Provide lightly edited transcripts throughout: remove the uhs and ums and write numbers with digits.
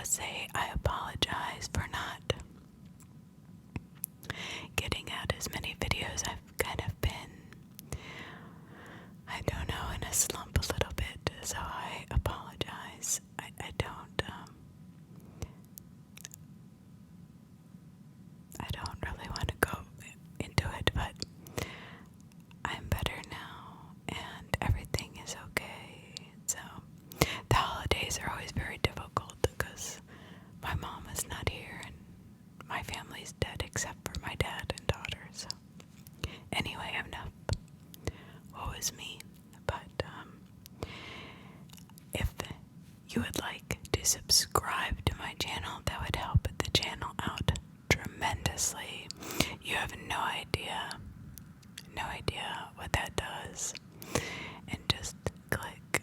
say I apologize for not getting out as many videos. I've kind of been, I don't know, in a slump a little bit, so I apologize. I don't really want to go into it, but I'm better now and everything is okay. So the holidays are always very difficult because my mom is not here and my family's dead except for my dad and daughter. So anyway, enough. Woe is me. But if you would like to subscribe to my channel, that would help the channel out tremendously. You have no idea what that does. And just click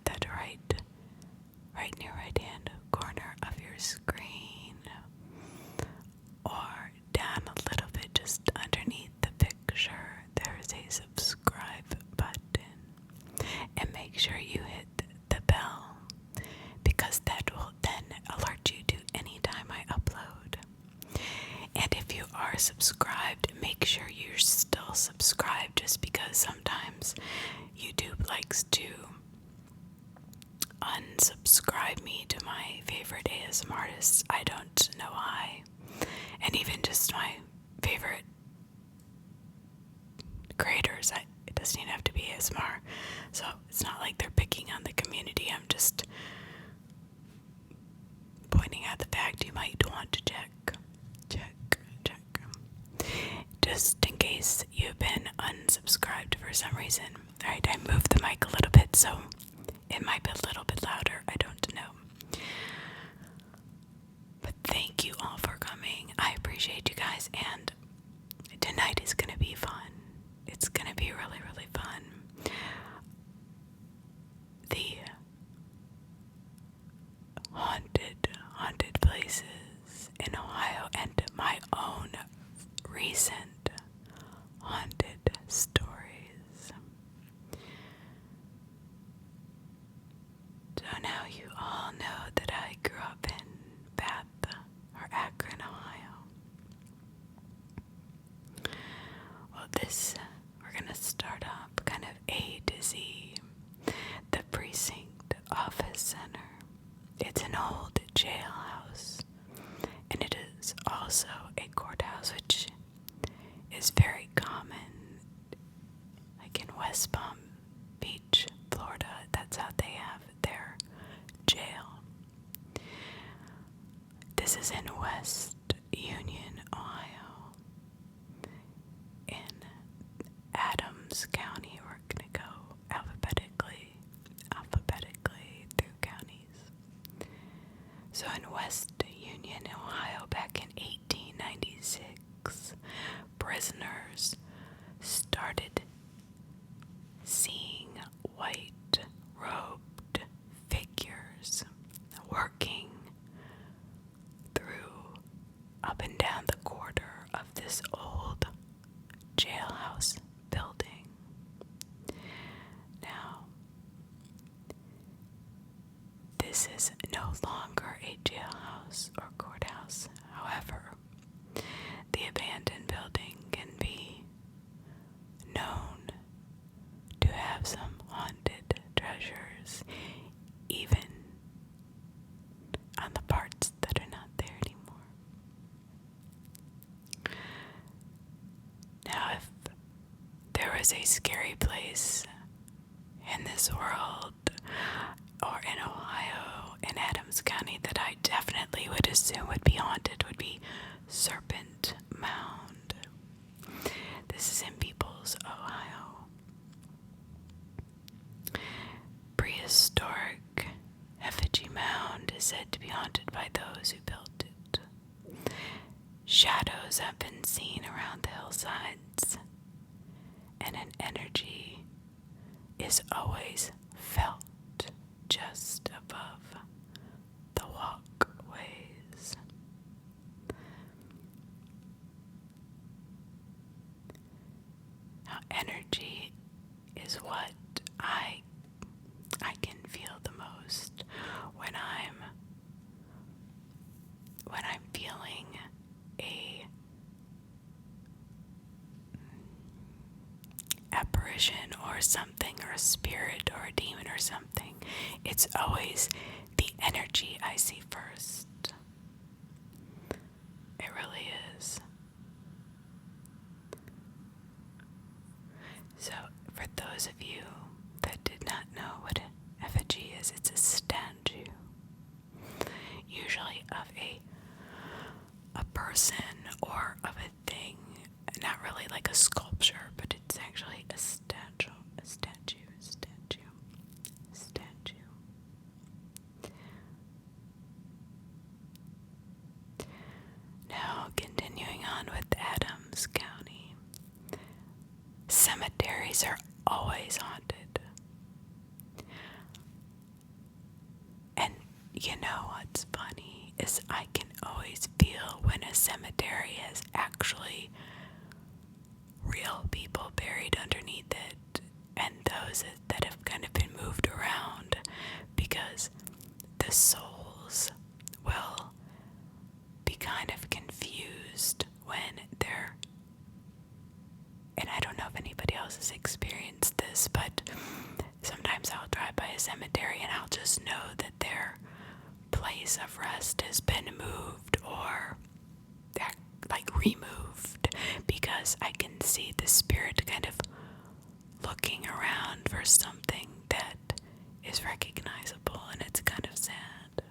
that right in your right hand corner of your screen, or down a little bit just underneath the picture, there is a subscribe button, and make sure you hit the bell, because that will then alert you to any time I upload. And if you are subscribed, make sure you're still subscribed, just because sometimes YouTube likes to unsubscribe me to my favorite ASMR artists. I don't know why. And even just my favorite creators. It doesn't even have to be ASMR. So it's not like they're picking on the community. I'm just pointing out the fact you might want to check. Just in case you've been unsubscribed for some reason. Alright, I moved the mic a little bit, so it might be a little bit louder. I don't know. But thank you all for coming. I appreciate you guys, and tonight is going to be fun. It's going to be really, really fun. The haunted places in Ohio and my own recent haunted stories. So now you all know that I grew up in Akron, Ohio. Well, we're gonna start off kind of A to Z. The Precinct Office Center. It's an old jailhouse, and it is also a courthouse, which is very common, like in West Palm Beach, Florida. That's how they have their jail. This is in West Union, Ohio, in Adams County. We're gonna go alphabetically through counties. So in West Union, Ohio, back in 1896, prisoners started seeing white-robed figures working through up and down the corridor of this old jailhouse building. Now, this is no longer a jailhouse or courthouse. However, the abandoned building can be known to have some haunted treasures, even on the parts that are not there anymore. Now, if there was a scary place in this world, or in Ohio, in Adams County, that I definitely would assume would be haunted, would be Serpent Mound. This is in Peoples, Ohio. Prehistoric effigy mound is said to be haunted by those who built it. Shadows have been seen around the hillsides, and an energy is always felt just above the walkways. Now, energy is what I can feel the most when I'm apparition or something, or a spirit or a demon or something, it's always the energy I see first. It really is. So, for those of you that did not know what an effigy is, it's a statue, usually of a person or of a thing, not really like a sculpture, but it's actually a statue. Now, continuing on with Adams County, cemeteries are always haunted. And you know what's funny is I can always feel when a cemetery has actually real people buried underneath it, and those that have kind of been moved around, because the souls will be kind of confused when they're, and I don't know if anybody else has experienced this, but sometimes I'll drive by a cemetery and I'll just know that their place of rest has been moved or like removed, because I can see the spirit kind of looking around for something that is recognizable, and it's kind of sad.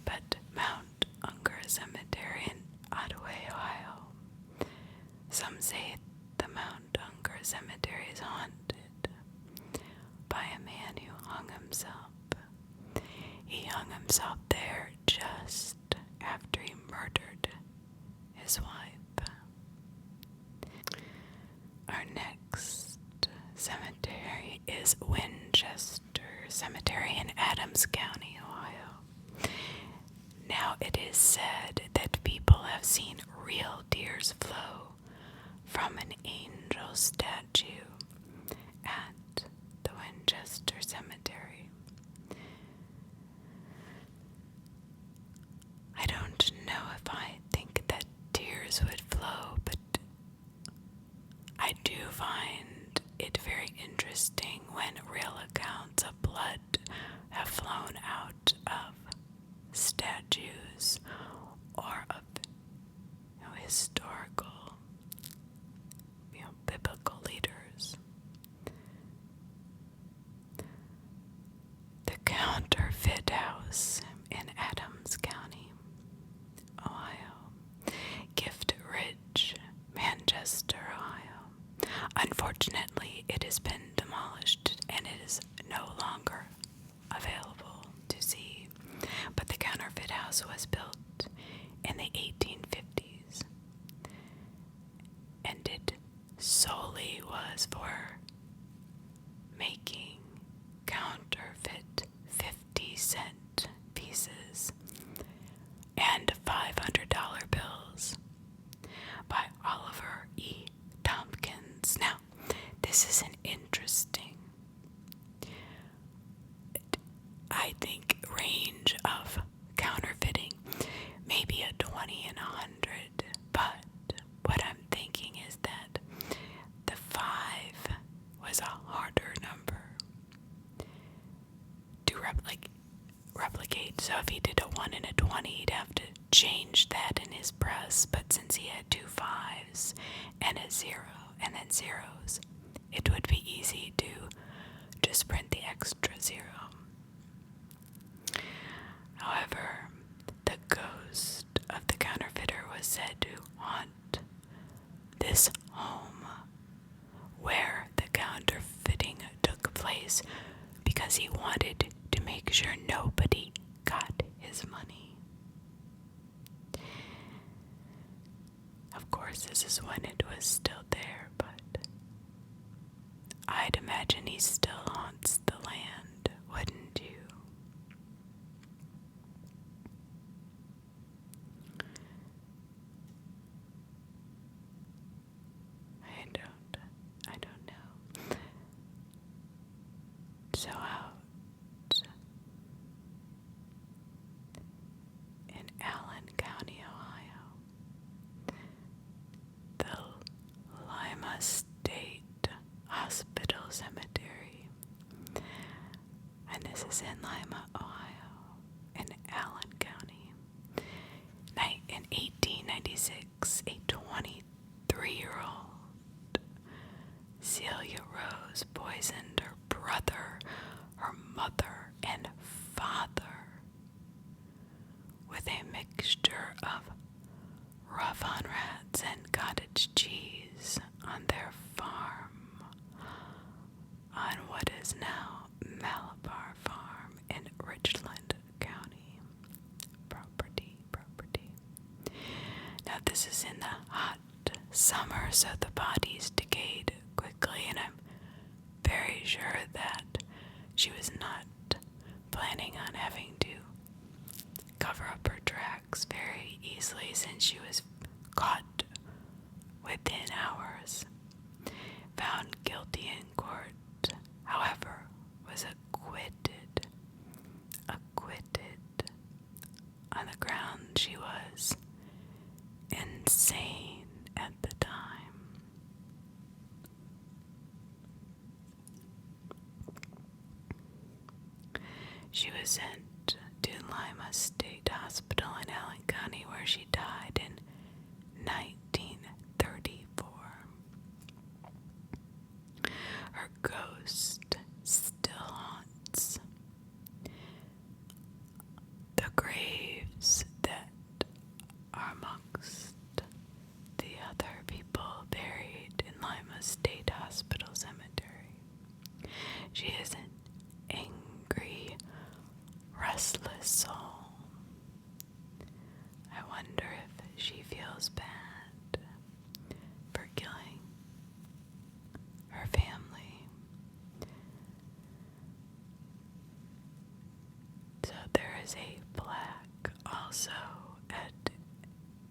But Mount Unger Cemetery in Ottaway, Ohio. Some say the Mount Unger Cemetery is haunted by a man who hung himself. He hung himself there just after he murdered his wife. Our next cemetery is Winchester Cemetery in Adams County, Ohio. Now, it is said that people have seen real tears flow from an angel statue at the Winchester Cemetery. I don't know if I think that tears would flow, but I do find it very interesting when real accounts of blood have flown out of statues or of historical, biblical leaders. The Counterfeit House in Adams County, Ohio. Gift Ridge, Manchester, Ohio. Unfortunately, it has been demolished and it is no longer available to see. But the Counterfeit House was built in the 1850s, and it solely was for making counterfeit 50-cent pieces and $500 bills by Oliver E. Tompkins. Now, this is an interesting, I think, range of counterfeiting. Maybe a 20 and 100, but what I'm thinking is that the 5 was a harder number to replicate. So if he did a 1 and a 20, he'd have to change that in his press. But since he had 2 5s and a 0 and then zeros, it would be easy to just print the extra 0. However, the ghost of the counterfeiter was said to haunt this home where the counterfeiting took place, because he wanted to make sure nobody got his money. Of course, this is when it was still there, but I'd imagine he still haunts the land, wouldn't you? I don't know. So out in Allen County, Ohio, the Lima State Hospital was in Lima, Ohio, in Allen County. In 1896, a 23-year-old Celia Rose poisoned her brother, her mother, and father with a mixture of rough-on rats and cottage cheese on their farm on what is now Malabar Farm in Richland County. Property. Now this is in the hot summer, so the bodies decayed quickly, and I'm very sure that she was not planning on having to cover up her tracks very easily since she was caught within hours. Found guilty in court, however, was acquitted on the ground she was insane at the time. She was sent to Lima State Hospital in Allen County, where she died in 1934. Her ghost still haunts the graves that are amongst the other people buried in Lima State Hospital Cemetery. She is an angry, restless soul. I wonder if she feels bad for killing her family. So there is a plaque also at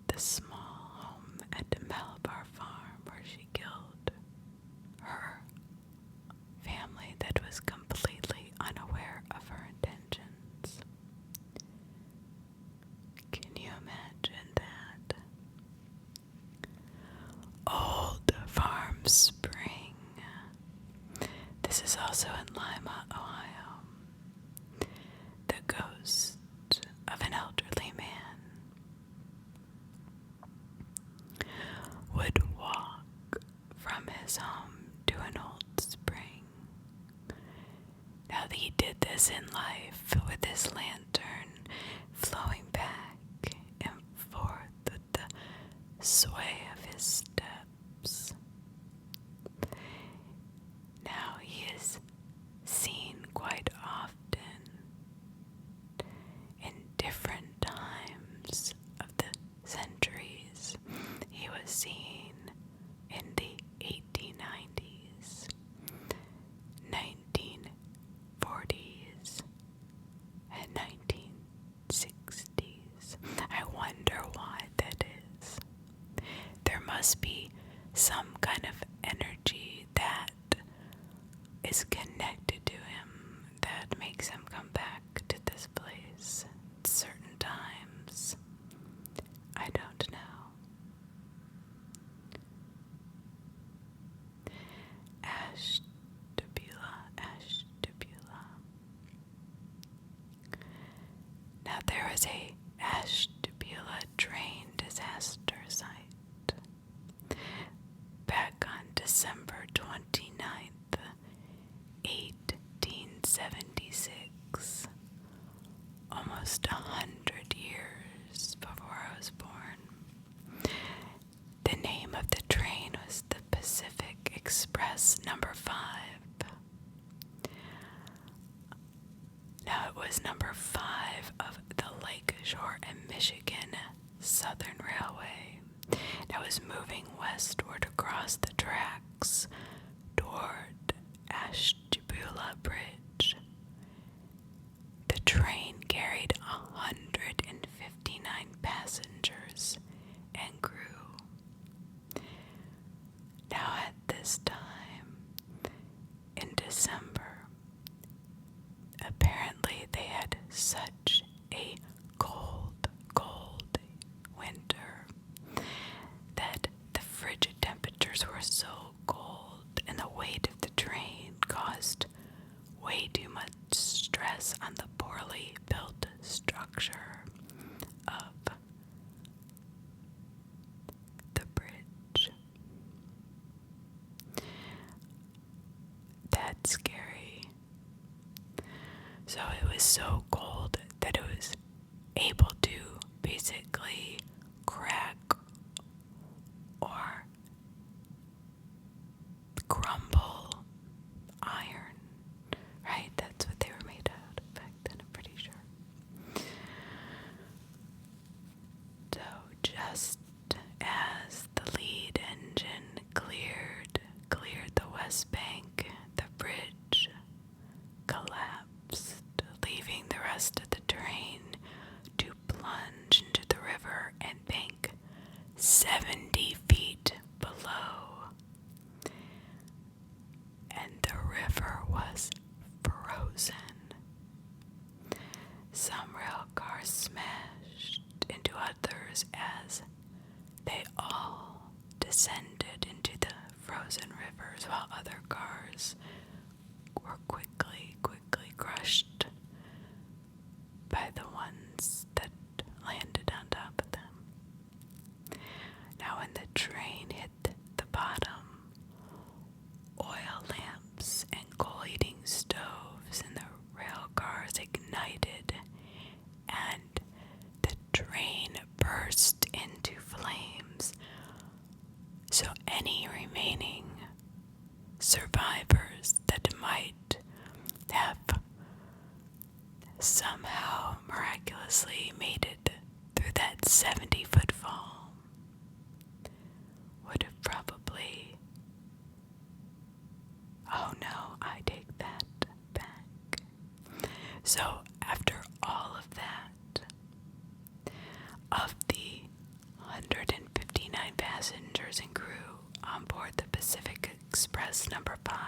the small home at the Malabar Farm where she killed her family that was completely unaware of her intentions. Can you imagine that? Old Farm Spring. This is also in Lima, Ohio. The ghost of an elderly man would walk from his home to an old spring. Now he did this in life with his lantern flowing back and forth with the sway of his steps. Now he is seen quite often in different times of the centuries. He was seen in the 1890s, 1940s, and 1960s. I wonder why that is. There must be some kind of energy that is connected to him that makes him come back to this place at certain times. I don't know. Ashtabula. Now there is a Ashtabula train disaster site. Back on December 29th, 1876, almost 100 years before I was born. The name of the train was the Pacific Express number 5. Now it was number 5 of the Lakeshore and Michigan Southern Railway. Now it was moving westward across the tracks toward Ashtabula Bridge. The train carried 159 passengers and crew. Now at this time, in December, apparently they had such so cold that it was able to basically crack or crumble iron, right? That's what they were made out of back then, I'm pretty sure. So just as the lead engine cleared the west bank, the bridge collapsed, leaving the rest of the train to plunge into the river and bank 70 feet below. And the river was frozen. Some rail cars smashed into others as they all descended into the frozen rivers, while other cars were quickly crushed by the ones that landed on top of them. Now when the train hit the bottom, oil lamps and coal heating stoves in the rail cars ignited, and the train burst into flames. So any remaining survivors that might have somehow miraculously made it through that 70-foot fall would have probably... Oh no, I take that back. So after all of that, of the 159 passengers and crew on board the Pacific Express number 5,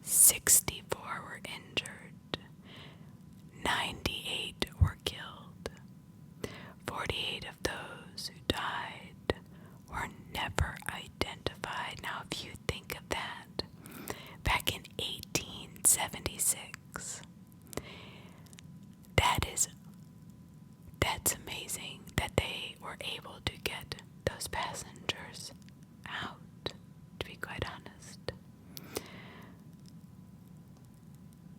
64 were injured, 98 were killed. 48 of those who died were never identified. Now, if you think of that, back in 1876, that's amazing that they were able to get those passengers out, to be quite honest.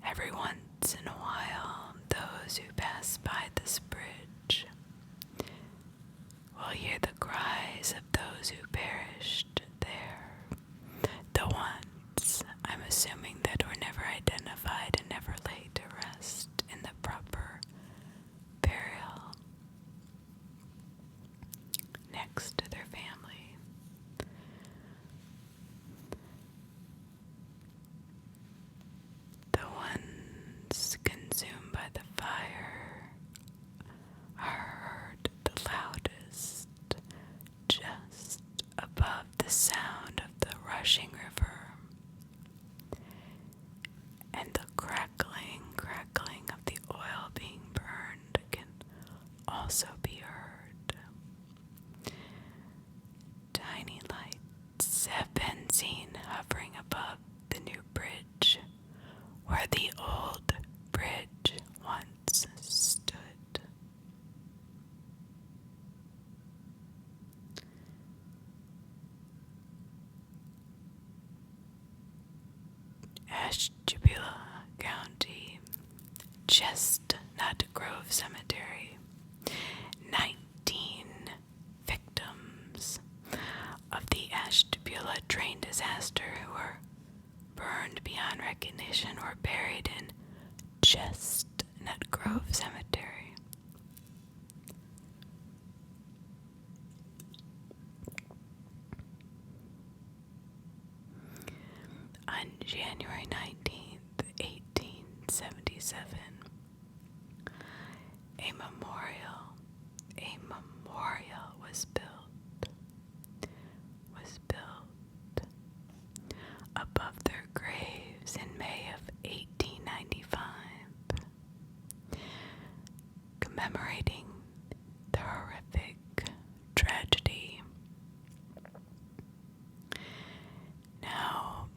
Every once in a while, those who pass by this bridge will hear the cries of those who perished there. The ones, I'm assuming, that were never identified and never laid to rest in the proper burial next to their family. The ones consumed by the fire are heard the loudest just above the sound of the rushing river, and the crackling of the oil being burned can also be heard. Tiny lights have been seen hovering above the new bridge where the old bridge once stood. Ashtabula County, Chestnut Grove Cemetery. 19 victims of the Ashtabula train disaster who were burned beyond recognition were buried in Chestnut Grove Cemetery. On January 19th, 1877, a memorial was built above their graves in May of 1895, commemorating the horrific tragedy. Now,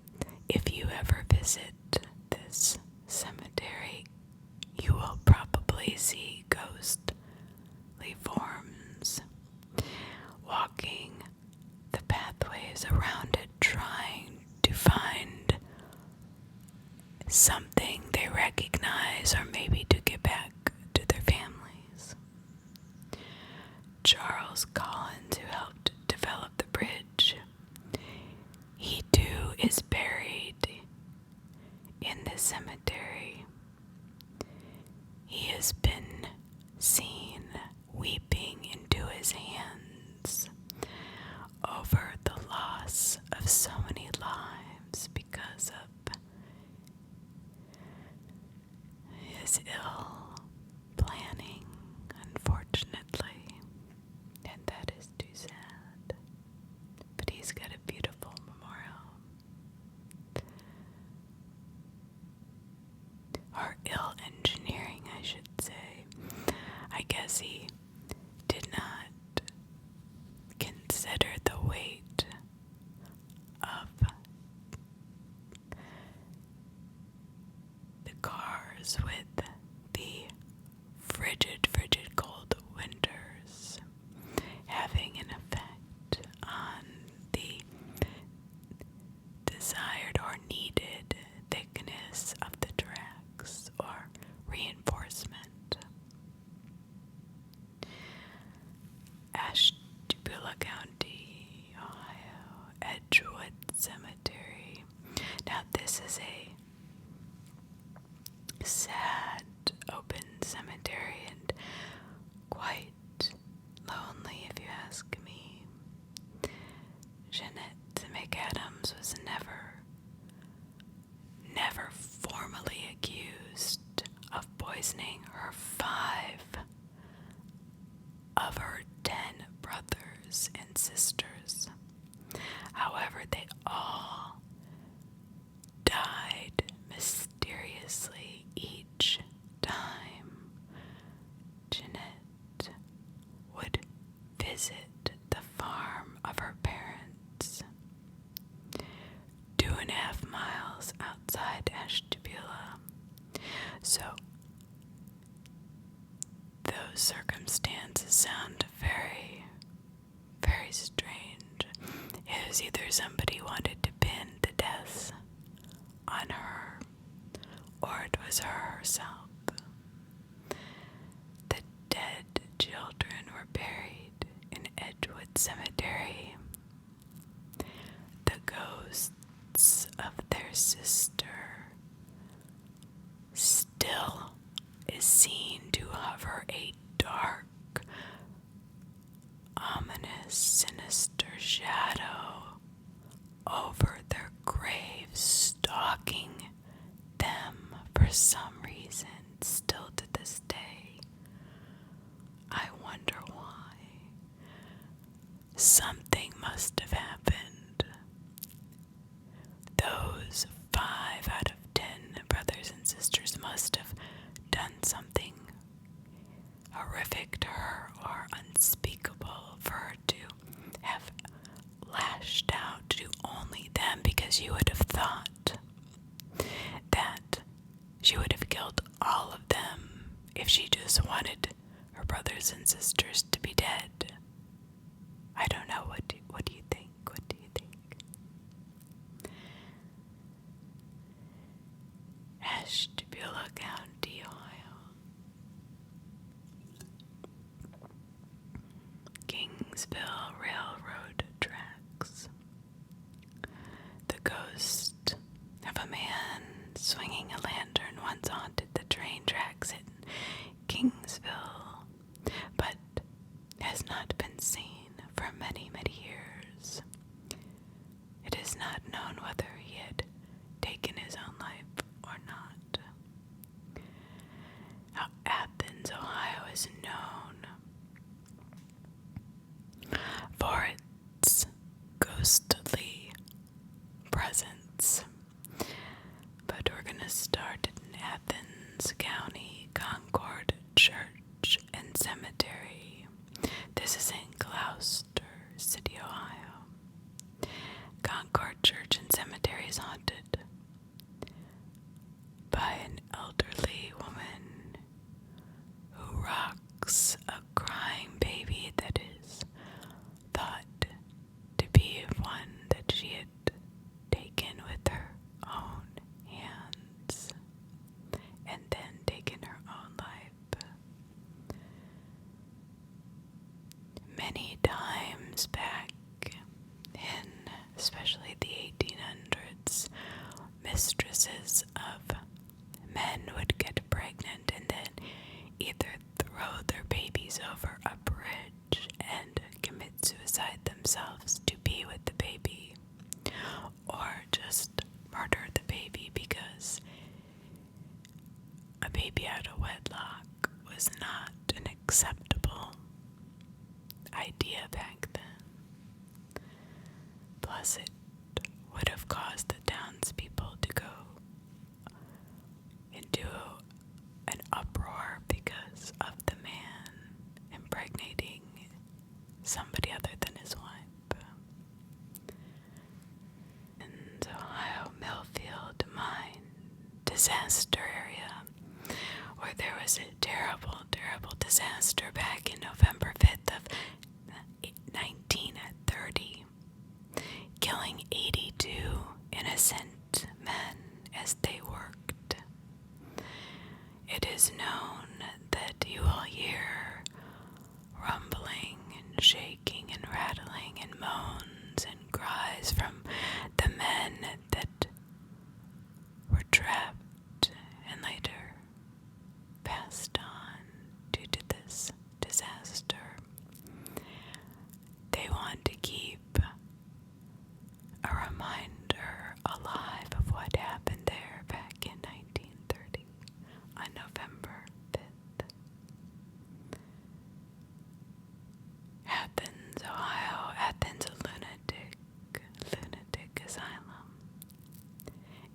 if you ever visit this cemetery, you will probably see ghostly forms walking the pathways around it, trying to find something they recognize or maybe to get back to their families. Charles Collins, who helped develop the bridge, he too is buried in the cemetery. He has been seen weeping into his hands over the loss of so many lives because of his ill planning, unfortunately, and that is too sad. But he's got a beautiful memorial. Or ill engineering, I should say. I guess he did not consider the weight of the cars with the frigid cold winters having an effect on the desired or needed thickness of the tracks or reinforcement. Ashtabula County, Ohio, Edgewood Cemetery. Now this is a sad open cemetery and quite lonely if you ask me. Jeanette McAdams was never formally accused of poisoning her 5 of her 10 brothers and sisters. However, they all died mysteriously each time Jeanette would visit the farm of her parents, 2.5 miles outside Ashtabula. So those circumstances sound very, very strange. It was either somebody wanted to pin the deaths on her, or it was her herself. The dead children were buried in Edgewood Cemetery. The ghosts of their sister still is seen to hover a dark, ominous, sinister shadow over their graves, stalking them for some reason, still to this day. I wonder why. Something must have happened. Those 5 out of 10 brothers and sisters must have done something horrific to her or unspeakable for her to have lashed out to only them, because you would have thought that she would have killed all of them if she just wanted her brothers and sisters to be dead. I don't know. What do you think? What do you think? Ashtabula County, Ohio. Kingsville Railroad tracks. The ghost of a man swinging a lantern once haunted the train tracks in Kingsville, but has not been seen for many, many years. It is not known whether he had taken his own life or not. Now, Athens, Ohio is known for its ghostly presence. But we're going to start in Athens County, Concord Church and Cemetery. This is in Gloucester City, Ohio. Concord Church and Cemetery is haunted by an elderly woman who rocks a crying baby that is thought to be one that she had taken with her own hands. babies over a bridge and commit suicide themselves to be with the baby, or just murder the baby because a baby out of wedlock was not an acceptable idea back then. Plus, it would have caused the townspeople to go into an uproar because of the man impregnating somebody other than his wife. In the Ohio Millfield mine disaster area, where there was a terrible, terrible disaster back in November 5th of 1930, killing 82 innocent men as they worked. It is known that you will hear rumbling and shaking and rattling and moans and cries from the men that were trapped and later passed on due to this disaster. They want to keep a reminder alive of what happened there back in 1930 on November 5th. Athens, Ohio. Athens, a lunatic asylum.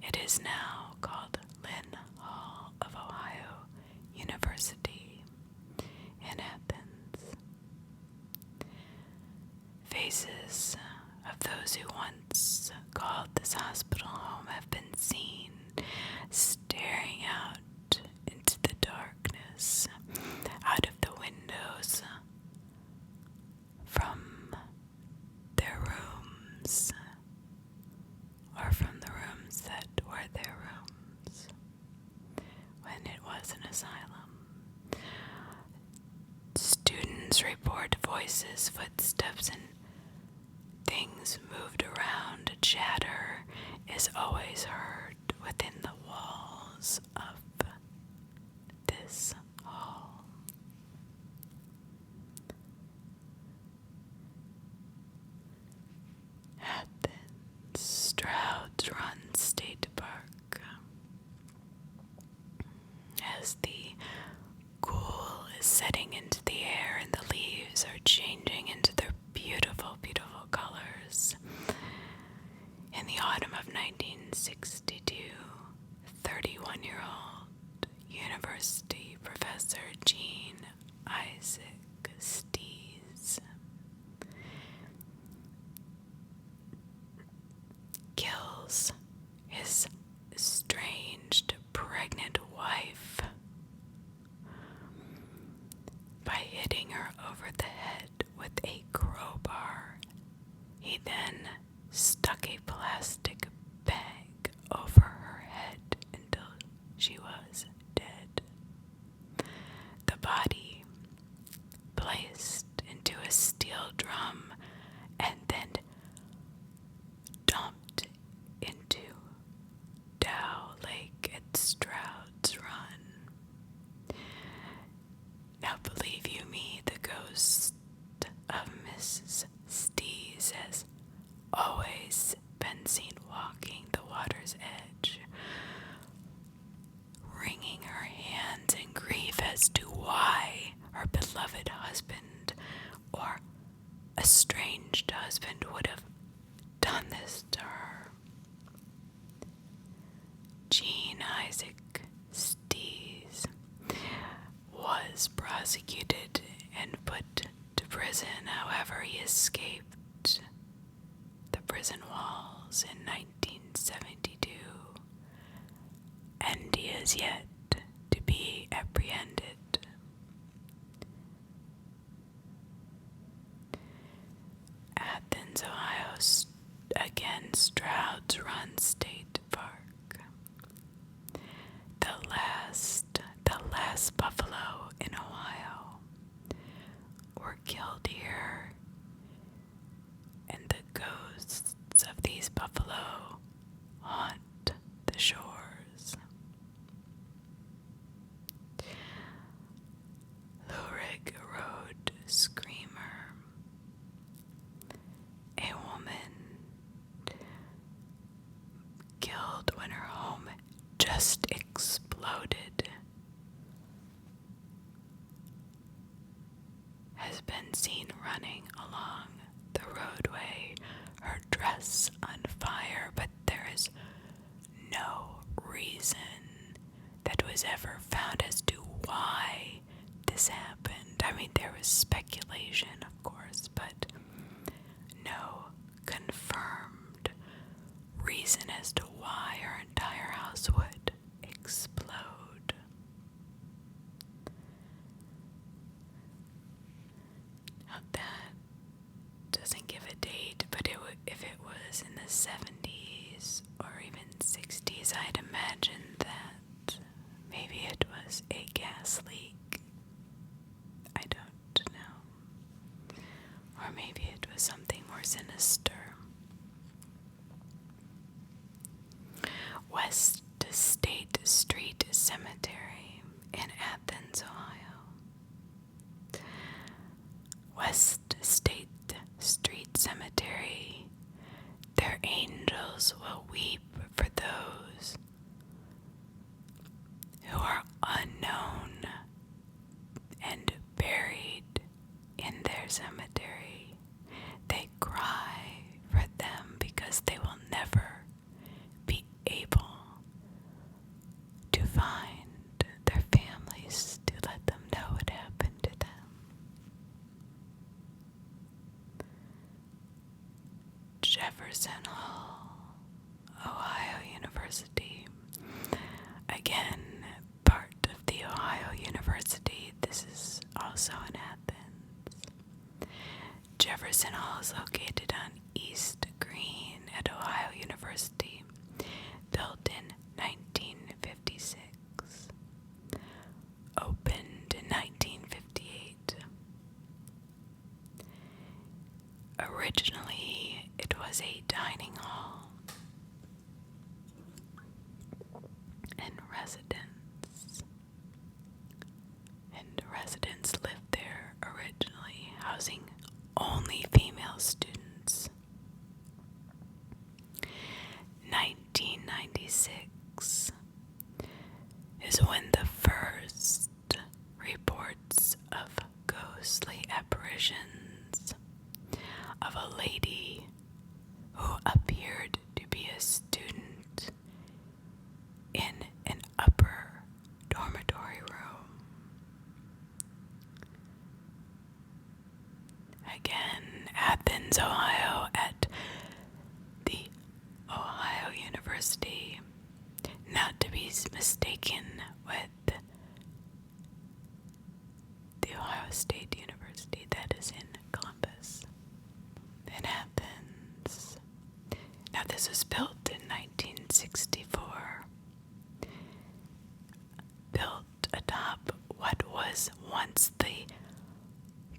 It is now called Lynn Hall of Ohio University in Athens. Faces of those who once called this hospital home have been seen staring out into the darkness, out of the windows from their rooms, or from the rooms that were their rooms when it was an asylum. Students report voices, footsteps, and things moved around. Chatter is always heard within the walls of this hall. Athens, Stroud's Run State Park. As the cool is setting into the air and the leaves are changing into their beautiful, beautiful colors. In the autumn of 1962, 31-year-old university professor Jean Isaac Stees kills his estranged pregnant wife by hitting her over the head with a crowbar. He then stuck a plastic bag over her head until she was dead. The body placed into a steel drum and then dumped into Dow Lake at Stroud's Run. Now, believe you me, the ghost of Mrs. Stees has always been seen walking the water's edge, wringing her hands in grief as to why her beloved husband or estranged husband would have done this to her. Jean Isaac Stees was prosecuted and put to prison. However, he escaped the prison walls in 1972, and he is yet to be apprehended. Athens, Ohio, again, Stroud's Run State Park. The last buffalo in Ohio were killed here, and the ghosts of these buffalo haunt the shores. Lurig Road. have been seen running along the roadway, her dress on fire, but there is no reason that was ever found as to why this happened. I mean, there was speculation, of course, but no confirmed reason as to why her entire house would explode. Now that doesn't give a date, but if it was in the 70s or even 60s, I'd imagine that maybe it was a gas leak. I don't know. Or maybe it was something more sinister. West State Street Cemetery in Athens, Ohio. West State Street Cemetery, their angels will weep for those who are unknown and buried in their cemetery. They cry for them because they will never be able to find their families to let them know what happened to them. Jefferson Hall, Ohio University. Again, part of the Ohio University. This is also in Athens. Jefferson Hall is located on East Green at Ohio University, built in 1956, opened in 1958. Originally, it was a dining hall and residents lived there originally, housing only female students. 1996 is when the first reports of ghostly apparitions of a lady who appeared to be a student in an upper dormitory room. Again, Athens, Ohio, at the Ohio University, not to be mistaken with the Ohio State University that is in Columbus, in Athens. Now, this was built in 1964, built atop what was once the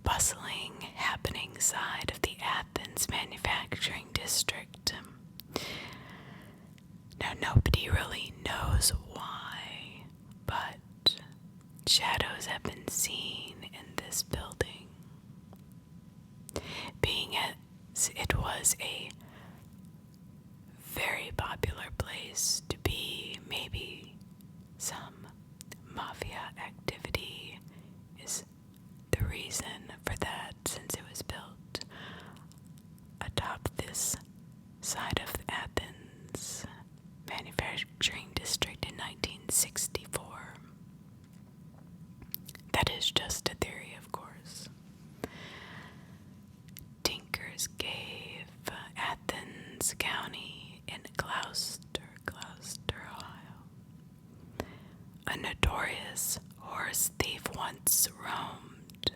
bustling, happening side of the Athens manufacturing district. Now, nobody really knows why, but shadows have been seen in this building, being as it was a very popular place to be. Maybe some mafia activity is the reason for that, since it was built atop this side of Athens manufacturing district in 1964. That is just a theory, of course. Tinker's Cave, Athens County in Gloucester, Ohio. A notorious horse thief once roamed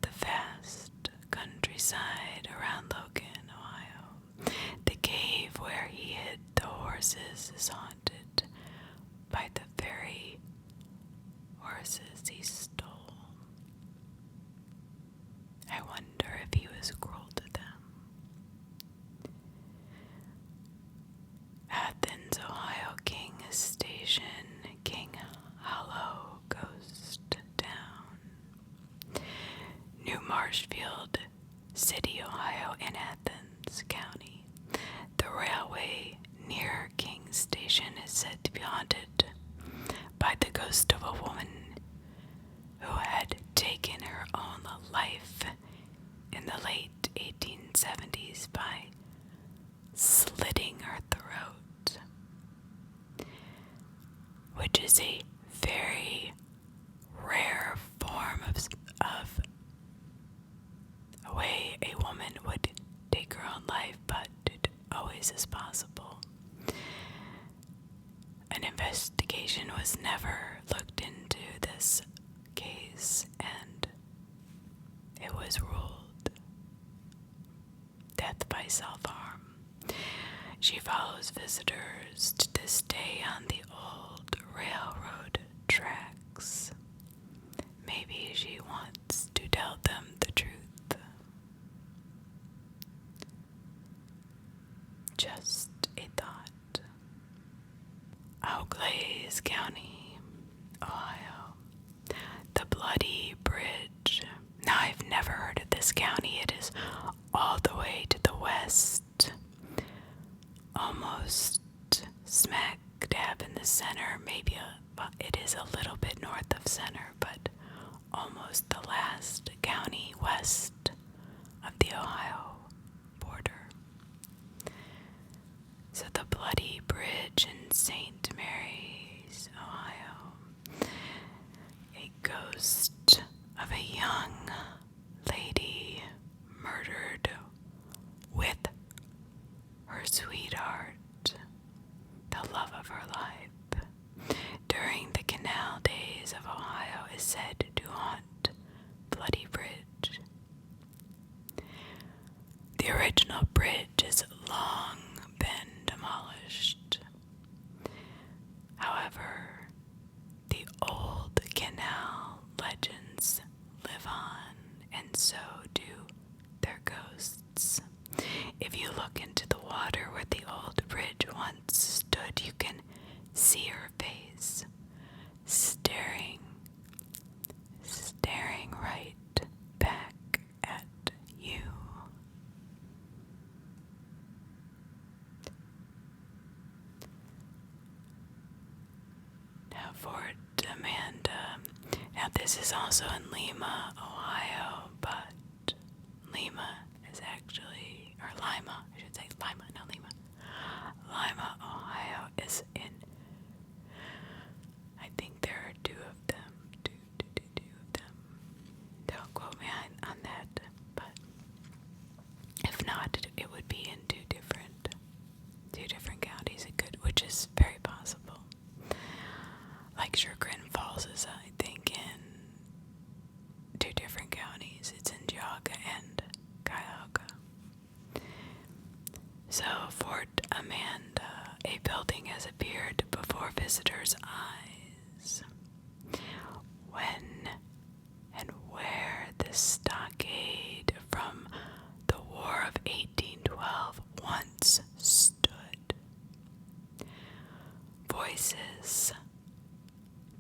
the vast countryside around Logan, Ohio. The cave where he hid the horses is haunted by the very horses he stole. I wonder if he was cruel to them. Athens, Ohio, King Station, King Hollow Ghost Town. New Marshfield City, Ohio, in Athens County. The railway near King Station is said to be haunted by the ghost of a woman who had taken her own counties as possible. An investigation was never looked into this case, and it was ruled death by self-harm. She follows visitors to stay on the old railroad tracks. Maybe she wants to tell them the truth. Just a thought. Auglaize County, Ohio. The Bloody Bridge. Now, I've never heard of this county. It is all the way to the west, almost smack dab in the center. Maybe it is a little bit north of center, but almost the last county west of the Ohio border. So the Bloody Bridge in St. Mary's, Ohio. A ghost of a young lady murdered with her sweetheart, the love of her life, during the canal days of Ohio is said to haunt Bloody Bridge. The original bridge has long been demolished. However, the old canal legends live on, and so do their ghosts. If you look into the water where the old bridge once stood, you can see her face staring right back at you. Now, Fort Amanda. Now, this is also in Lima, Ohio, but Lima is actually, or Lima, I should say Lima, not Lima. Lima, Ohio is in, I think there are two of them. Two of them. Don't quote me on that, but if not, it would be in two different counties. It could, which is very possible. Like Sugarland Falls is, I think, in two different counties. It's in Geauga and Cuyahoga. So, Fort Amanda, a building has appeared before visitors' eyes. When and where this stockade from the War of 1812 once stood. Voices,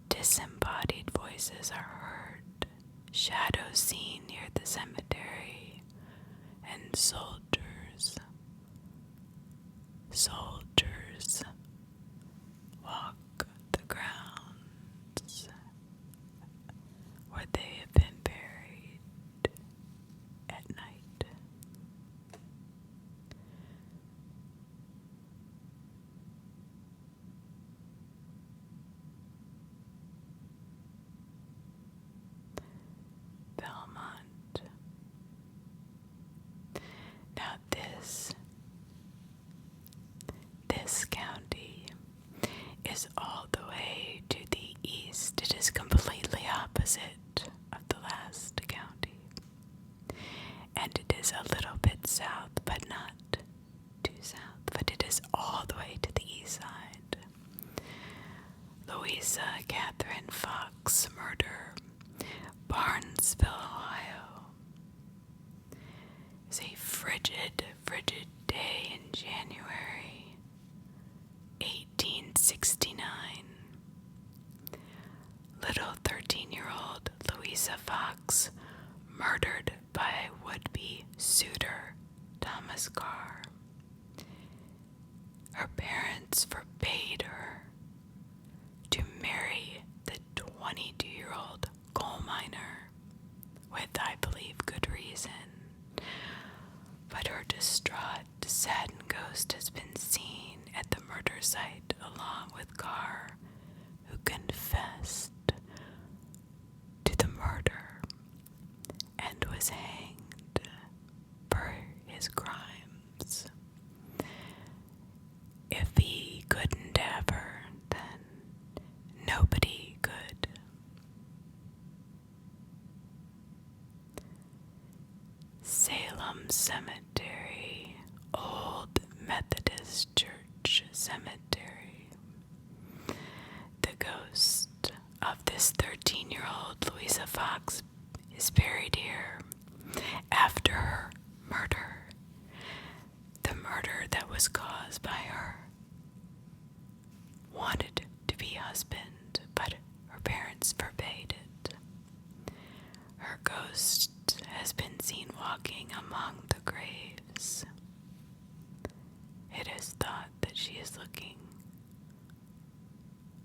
disembodied voices are heard, shadows seen near the cemetery, and soldiers walk the grounds where they have been buried at night. Belmont. Now this county is all the way to the east. It is completely opposite of the last county. And it is a little bit south, but not too south. But it is all the way to the east side. Louisa Catherine Fox murder, Barnesville, Ohio. It was a frigid day in January 1869. Little 13-year-old Louisa Fox murdered by would-be suitor Thomas Carr. Her parents forbade her to marry the 22-year-old coal miner, with, I believe, good reason. But her distraught, saddened ghost has been seen at the murder site along with Carr, who confessed to the murder and was hanged for his crimes. Cemetery, Old Methodist Church Cemetery. The ghost of this 13-year-old Louisa Fox is buried here after her murder. The murder that was caused by her wanted to be husband, but her parents forbade it. Her ghost has been seen walking among the graves. It is thought that she is looking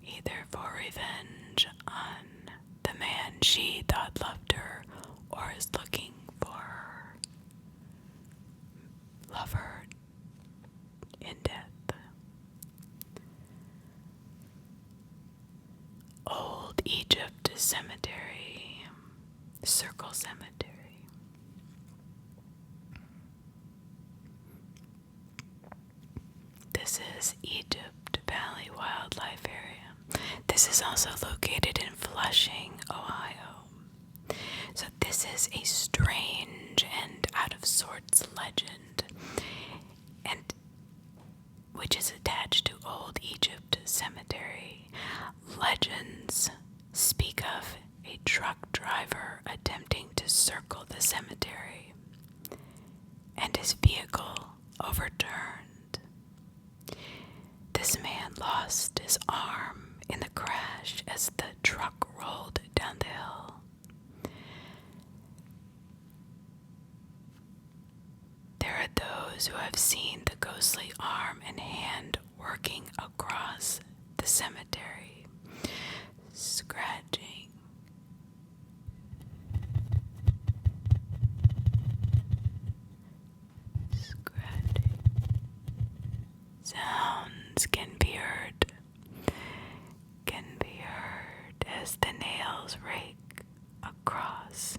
either for revenge on the man she thought loved her, or is looking for her lover in death. Old Egypt Cemetery, Circle Cemetery. This is Egypt Valley Wildlife Area. This is also located in Flushing, Ohio. So this is a strange and out of sorts legend, and which is attached to Old Egypt Cemetery. Legends speak of a truck driver attempting to circle the cemetery and his vehicle overturned. This man lost his arm in the crash as the truck rolled down the hill. There are those who have seen the ghostly arm and hand working across the cemetery, scratching, sounds can be heard as the nails rake across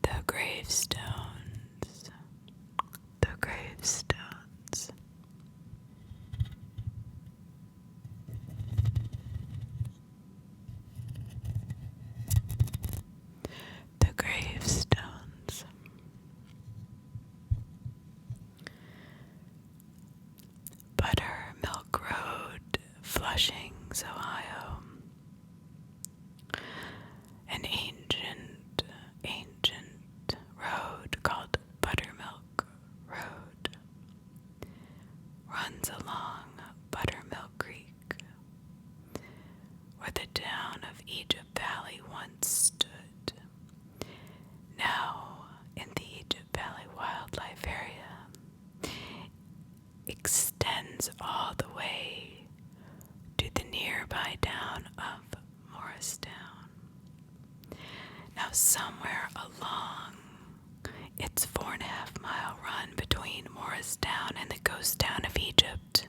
the gravestones. The gravestones. The gravestones. Buttermilk Road, Flushing, Ohio. An ancient road called Buttermilk Road runs along Buttermilk Creek, where the town of Egypt Valley once stood. Now, in the Egypt Valley Wildlife Area, extends all the way to the nearby town of Morristown. Now, somewhere along its 4.5-mile run between Morristown and the ghost town of Egypt,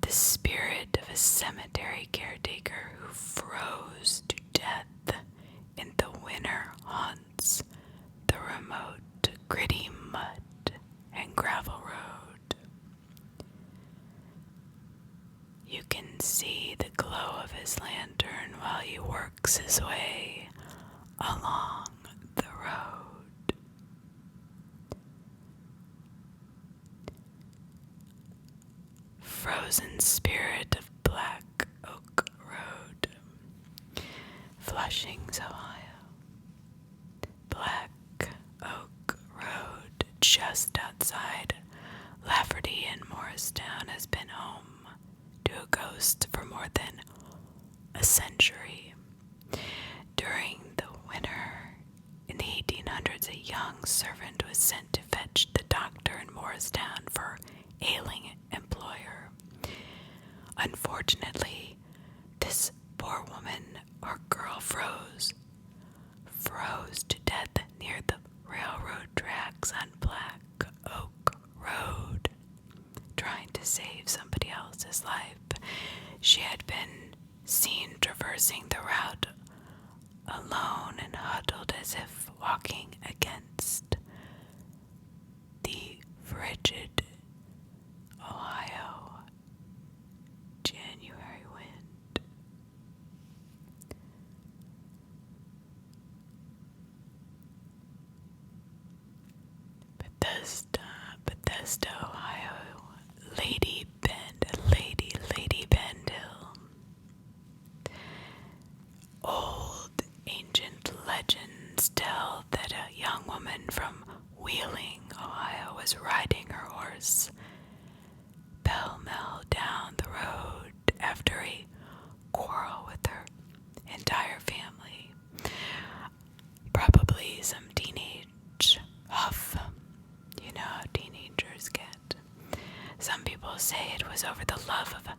the spirit of a cemetery caretaker who froze to death in the winter haunts the remote, gritty mud and gravel road. You can see the glow of his lantern while he works his way along the road. Frozen spirit of Black Oak Road, Flushing, Ohio. Black Oak Road, just outside Lafferty and Morristown, has been home to a ghost for more than a century. During the winter in the 1800s, a young servant was sent to fetch the doctor in Morristown for ailing employer. Unfortunately, this poor woman or girl froze to death near the railroad tracks on Black Oak Road, trying to save somebody else's life. She had been seen traversing the route alone and huddled as if walking against the frigid Ohio January wind. Northwest Ohio, Lady Bend Hill. Old ancient legends tell that a young woman from Wheeling, Ohio was riding her horse pell-mell down the road after a quarrel with her entire family. Probably some teenage huff. You know how teenagers get. Some people say it was over the love of a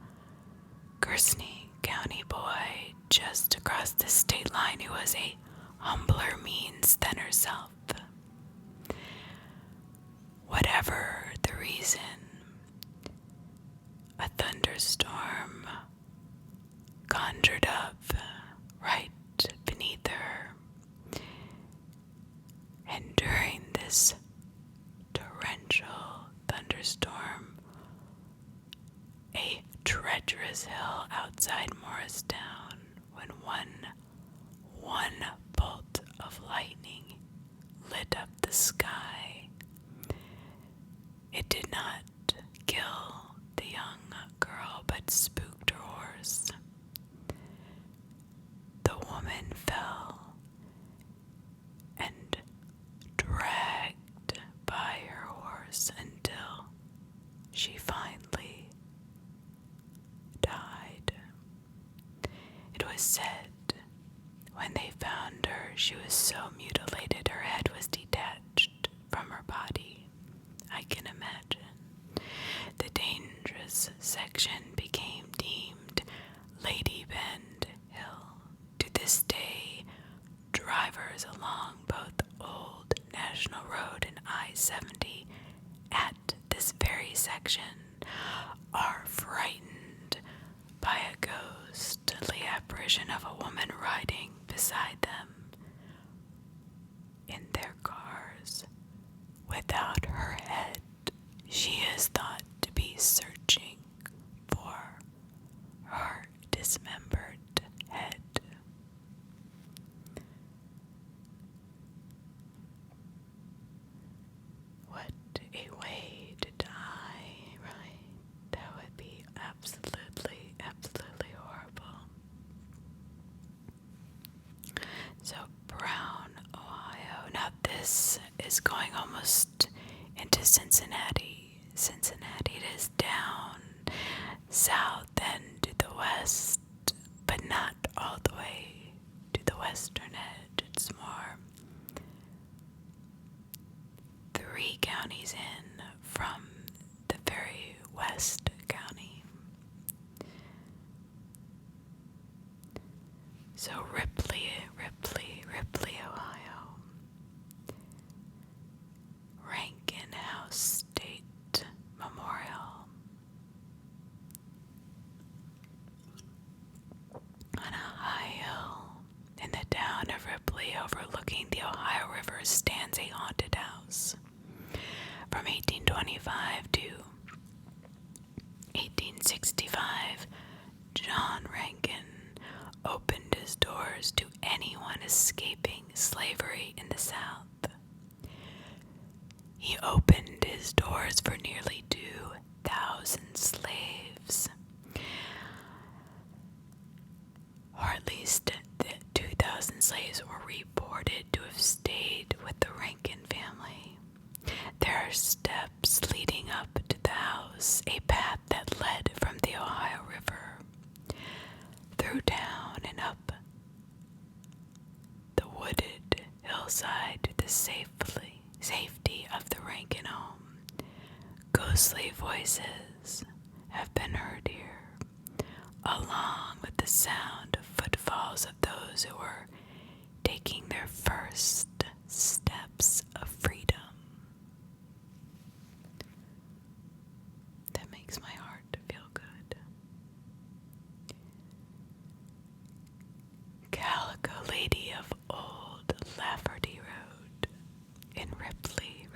Guernsey County boy just across the state line who was a humbler means than herself. Whatever the reason, a thunderstorm conjured up right beneath her, and during this torrential thunderstorm, a treacherous hill outside Morristown, when one bolt of lightning lit up the sky. It did not kill the young girl, but spooked her horse. The woman fell and dragged by her horse until she finally died. It was said when they found her, she was so mutilated her head was detached from her body. I can imagine. The dangerous section became deemed Lady Bend Hill. To this day, drivers along both Old National Road and I-70 at this very section are frightened by a ghostly apparition of a woman riding beside them in their cars without her head. She is thought to be searching for her dismembered head. What a way to die, right? That would be absolutely horrible. So, Brown, Ohio. Now, this is going almost into Cincinnati. Cincinnati, it is down south and to the west, but not all the way to the western edge. It's more 3 counties in from the very west county. So Ripley, Ohio. Rankin House State Memorial. On a high hill in the town of Ripley overlooking the Ohio River stands a haunted house. From 1825 to 1865, John Rankin opened his doors to anyone escaping slavery in the South. He opened his doors for nearly 2,000 slaves, or at least 2,000 slaves were reported to have stayed with the Rankin family. There are steps leading up to the house, a path that led from the Ohio River through town and up the wooded hillside to the safety of the Rankin home. Ghostly voices have been heard here, along with the sound of footfalls of those who were taking their first steps of freedom. That makes my heart feel good. Calico Lady of Old Lafferty Road in Ripley,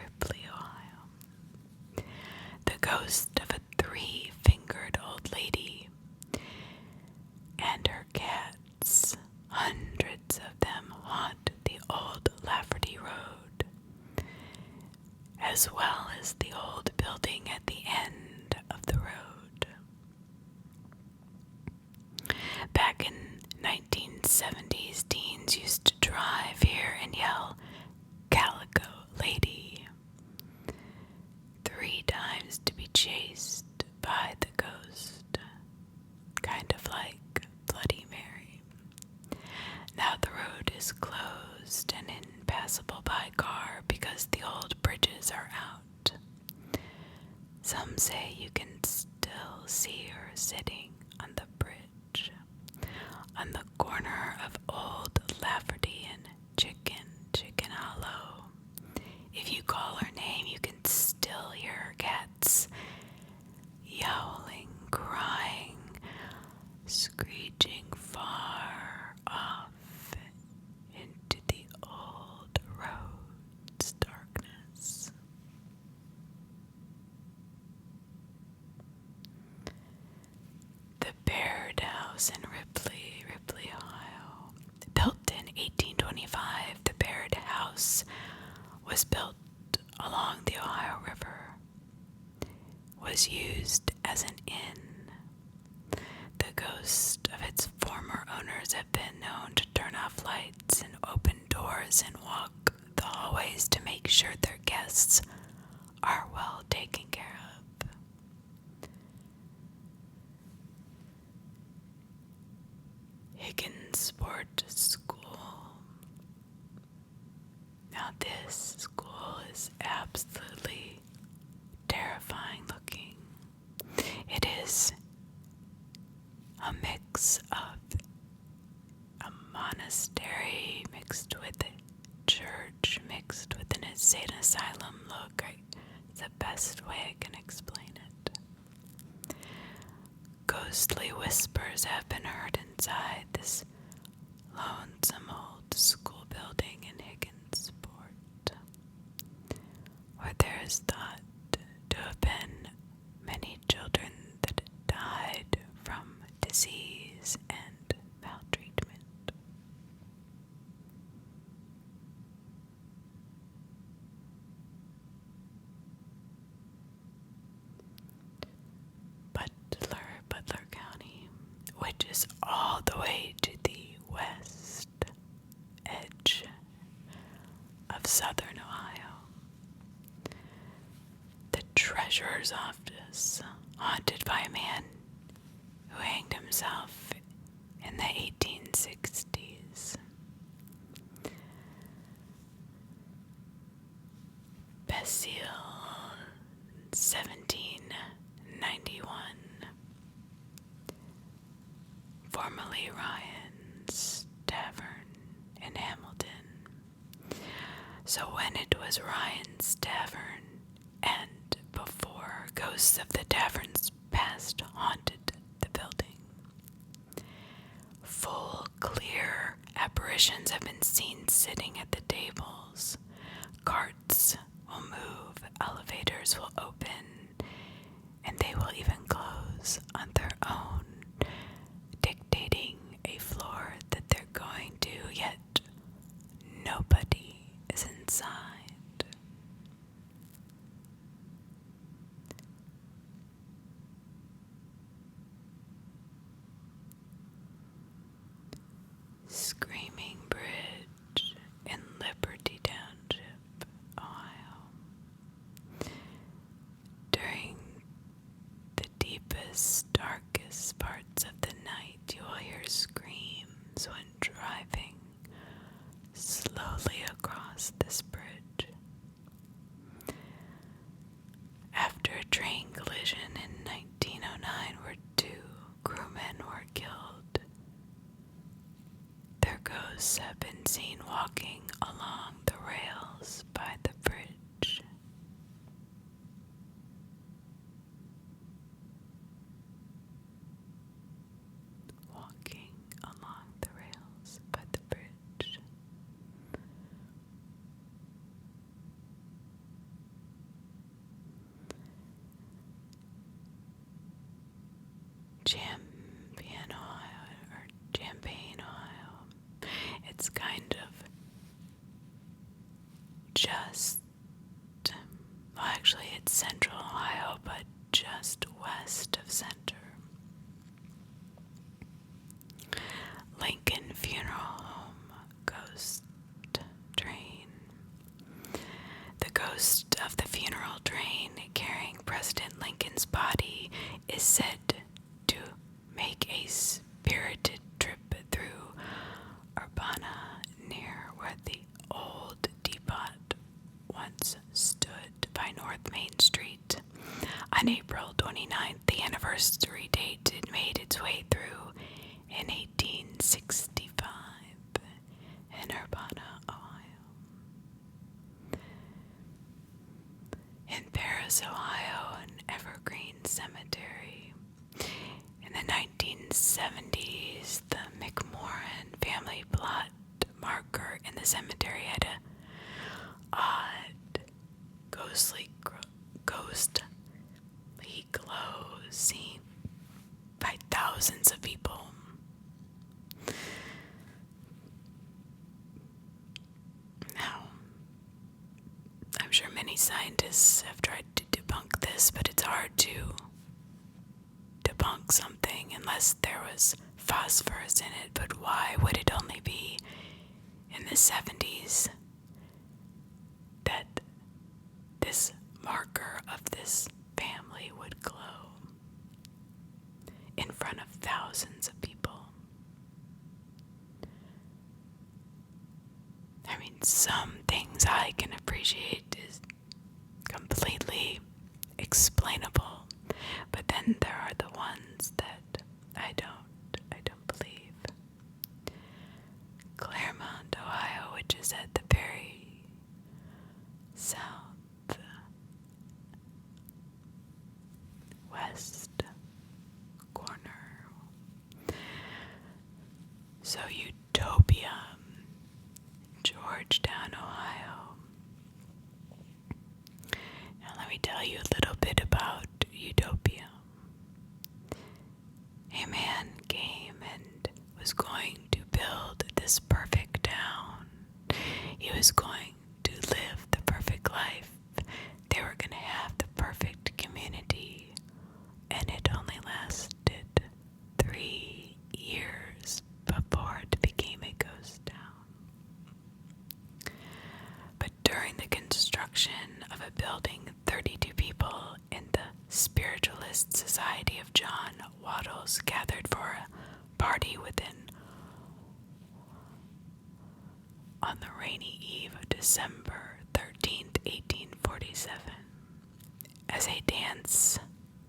Ohio. The ghost of a 3-fingered old lady and her cats, hundreds of them, haunt the old Lafferty Road, as well as the old building impassable by car because the old bridges are out. Some say you can still see her sitting on the bridge, on the corner of Old Lafferty and Chicken Hollow. If you call her name, you can still hear her cats yowling, crying, screeching far off into the old road's darkness. The Baird House in Ripley, Ohio. Built in 1825, the Baird House was built along the Ohio River, was used as an inn. The ghosts of its former owners have been known to turn off lights and open doors and walk the hallways to make sure their guests are well taken care of. Higginsport School. Now this school is absolutely terrifying looking. It is a mix of a monastery mixed with a church mixed with an insane asylum look. It's the best way I can explain it. Ghostly whispers have been heard inside this lonesome old school building in Higginsport, where there is thought to have been many children that died from disease and maltreatment. Butler County, which is all the way to the west edge of southern Ohio. The treasurer's office, haunted by a man who hanged himself in the 1860s. Bastille, 1791. Formerly Ryan's Tavern in Hamilton. So when it was Ryan's Tavern and before ghosts of the taverns past haunted the building, full, clear apparitions have been seen sitting at the tables. Carts will move, elevators will open, and they will even close on their own, dictating a floor that they're going to, yet nobody is inside. Screaming Bridge in Liberty Township, Ohio. During the deepest, darkest parts of the night, you will hear screams when driving slowly across this bridge. After a train collision in 1909 where 2 crewmen were killed, their ghosts have been seen walking along the rails by the bridge. Walking along the rails by the bridge. Champaign, Ohio. It's kind of just, well, actually it's central Ohio, but just west of center. Lincoln Funeral Home Ghost Train. The ghost of the funeral train carrying President Lincoln's body is said to make a spirited trip through Urbana near where the old On April 29th, the anniversary date, it made its way through in 1865 in Urbana, Ohio. In Paris, Ohio, an evergreen cemetery. In the 1970s, the McMorran family plot marker in the cemetery had a odd, ghostly glow seen by thousands of people. Now, I'm sure many scientists have tried to debunk this, but it's hard to debunk something unless there was phosphorus in it. But why would it only be in the 70s that this marker of this family would glow in front of thousands of people? I mean, some things I can appreciate is completely explainable, but then there are the ones that I don't believe. Claremont, Ohio, which is at the very southwest corner. So Utopia, Georgetown, Ohio. Now let me tell you a little bit about Utopia. A man came and was going to build this perfect town. He was going to live the perfect life. They were going to have the perfect community. And it only lasted 3 years before it became a ghost town. But during the construction of a building, 32 people in the Spiritualist Society of John Waddles gathered for a party on the rainy eve of December 13th, 1847. As a dance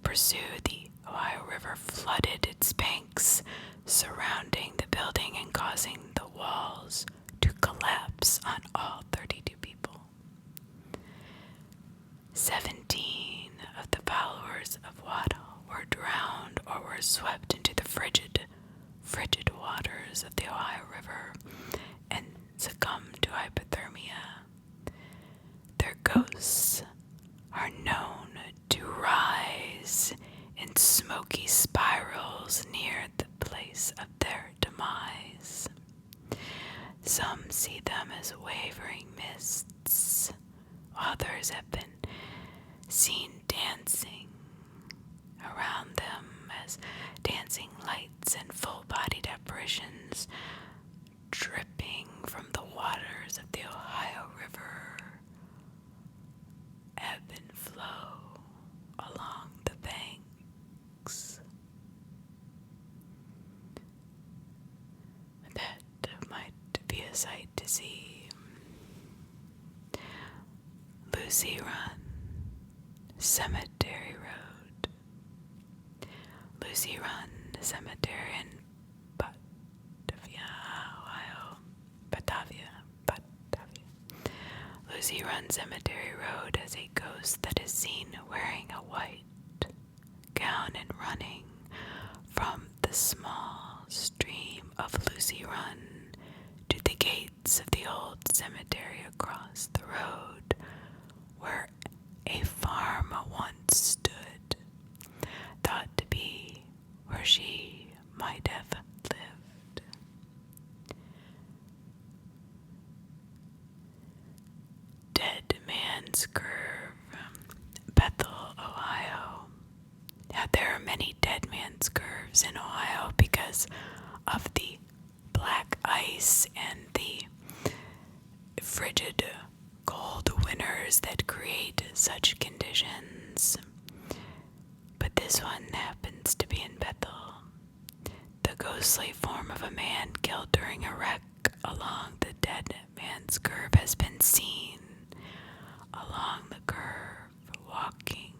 pursued, the Ohio River flooded its banks surrounding the building and causing the walls to collapse on all 32 people. 17 of the followers of Waddell were drowned or were swept into the frigid waters of the Ohio River and succumbed to hypothermia. Their ghosts are known to rise in smoky spirals near the place of their demise. Some see them as wavering mists. Others have been seen dancing around them as dancing lights and full-bodied apparitions dripping from the waters of the Ohio River ebb and flow along the banks. That might be a sight to see. Lucy Run, Cemetery Road. Lucy Run Cemetery in Batavia, Ohio. Batavia. Lucy Run Cemetery Road has a ghost that is seen wearing a white gown and running from the small stream of Lucy Run to the gates of the old cemetery across the road where a farm once stood, thought to be where she might have lived. Dead Man's Curve, Bethel, Ohio. Now there are many Dead Man's Curves in Ohio because of the black ice and the frigid cold winters that create such conditions. But this one happens to be in Bethel. The ghostly form of a man killed during a wreck along the Dead Man's Curve has been seen along the curve, walking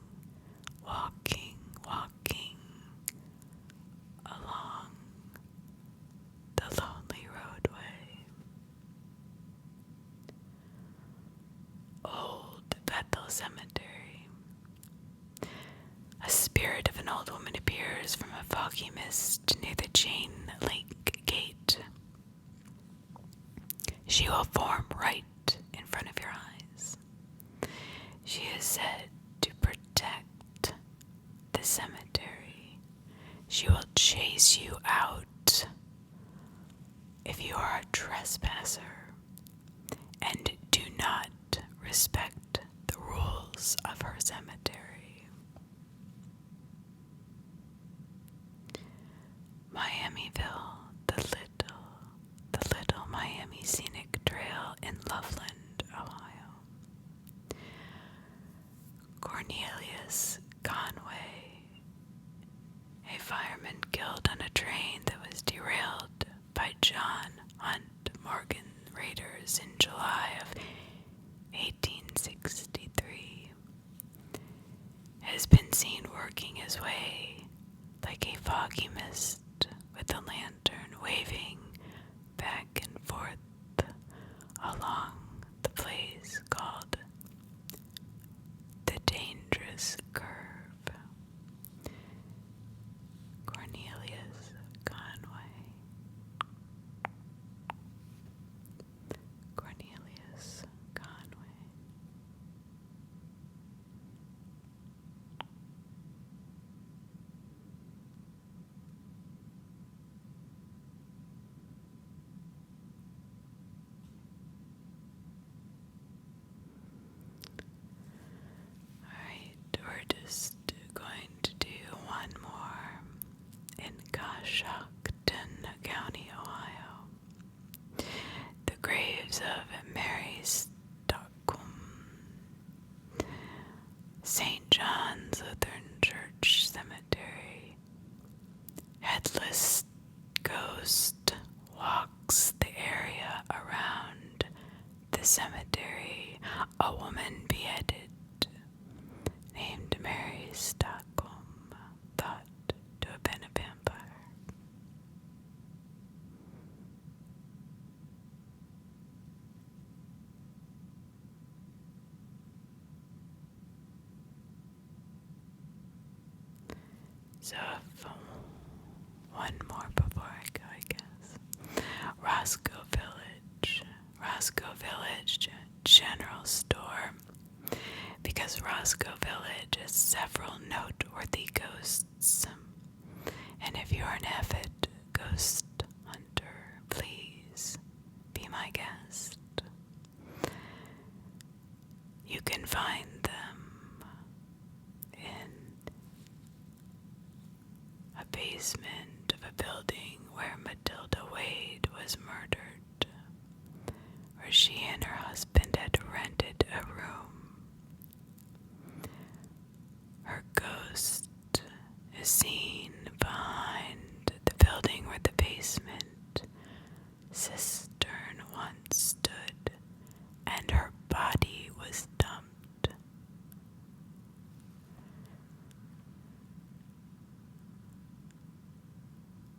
cemetery. A spirit of an old woman appears from a foggy mist near the chain link gate. She will form right in front of your eyes. She is said to protect the cemetery. She will chase you out if you are a trespasser and do not respect the rules of her cemetery. Miamiville, the little Miami Scenic Trail in Loveland, Ohio. Cornelius Conway, a fireman killed on a train that was derailed by John Hunt Morgan raiders in July of 1863, has been seen working his way like a foggy mist with a lantern waving back and forth along the place called the Dangerous Curve. Cornelius Conway. Cornelius Conway. Alright, we're just going to do one more in Coshocton County, Ohio. The graves of Mary Stockwell, St. John's Lutheran Church Cemetery. Headless ghost walks the area around the cemetery. A woman beheaded, named Mary Stockwell, thought to have been a vampire. So one more before I go, I guess. Roscoe Village General Store. Because Roscoe Village has several noteworthy ghosts. And if you're an avid ghost hunter, please be my guest. You can find them in a basement of a building where Matilda Wade was murdered, where she and her husband had rented a room. Her ghost is seen behind the building where the basement cistern once stood, and her body was dumped.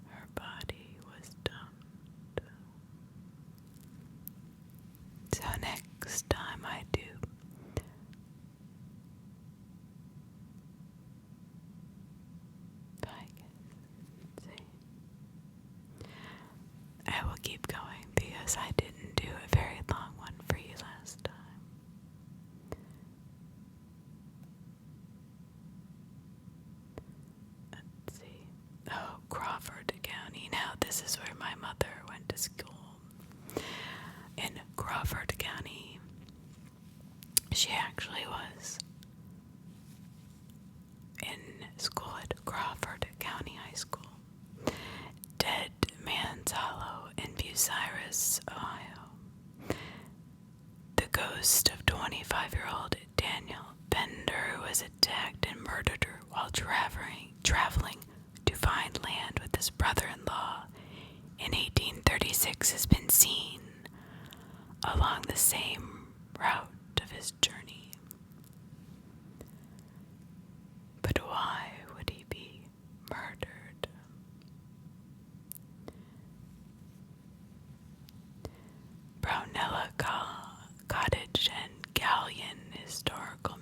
Her body was dumped. So next time I do I will keep going because I didn't do a very long one for you last time. Let's see. Oh, Crawford County. Now this is where my mother went to school. In Crawford County. She actually was in school at Crawford County High School. Dead Man's Hollow in Bucyrus, Ohio. The ghost of 25-year-old Daniel Bender, who was attacked and murdered while traveling to find land with his brother-in-law in 1836, has been seen along the same route of his journey. But why would he be murdered? Brownella Cottage and Galleon Historical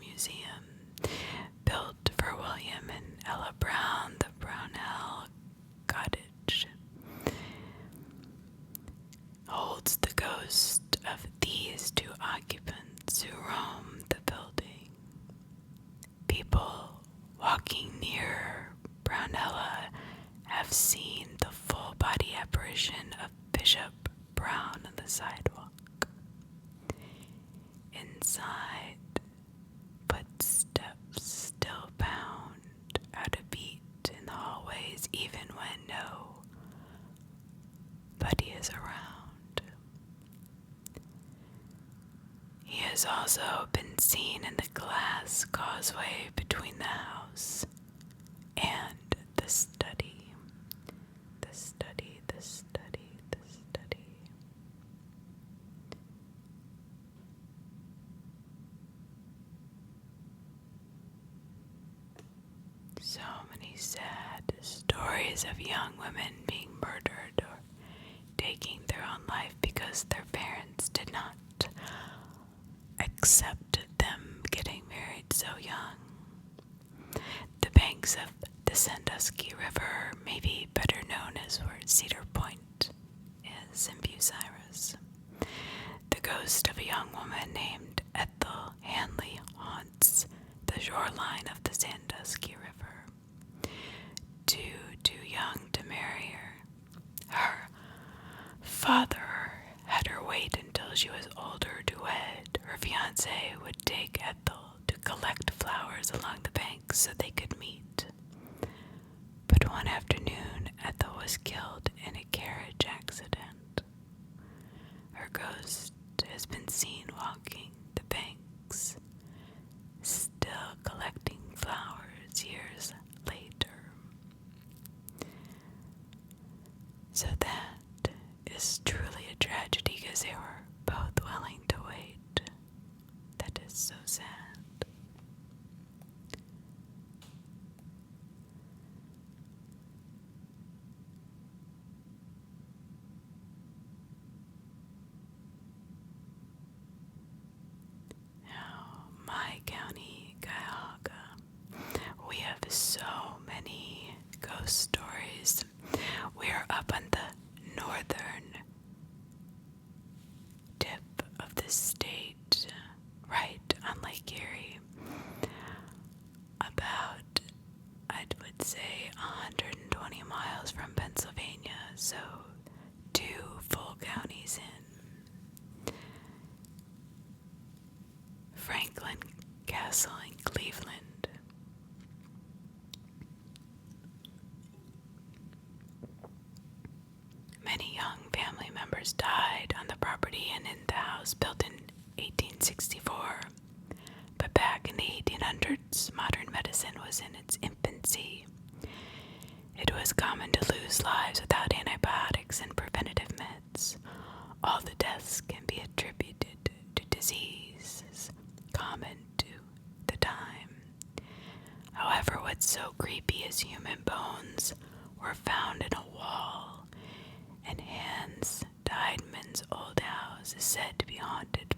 He has also been seen in the glass causeway between the house and the study. The study, the study, the study. So many sad stories of young women being murdered or taking their own life because their parents did not accept them getting married so young. The banks of the Sandusky River may be better known as where Cedar Point is in Bucyrus. The ghost of a young woman named Ethel Hanley haunts the shoreline of the Sandusky River. Too young to marry her. Her father had her wait until she was older to wed. Her fiancé would take Ethel to collect flowers along the banks so they could meet. But one afternoon, Ethel was killed in a carriage accident. Her ghost has been seen walking the banks, still collecting flowers years later. So that is truly a tragedy because they were both willing to wait. That is so sad. Now, my county, Cuyahoga, we have so many ghost stories. We are up on the northern tip of the state, right on Lake Erie, about, I would say, 120 miles from Pennsylvania, so 2 full counties in. Franklin Castle in Cleveland. Many young family members died on the property and in the house built in 1864. But back in the 1800s, modern medicine was in its infancy. It was common to lose lives without antibiotics and preventative meds. All the deaths can be attributed to diseases common to the time. However, what's so creepy is human bones were found in a wall, and Hans Tiedman's old house is said to be haunted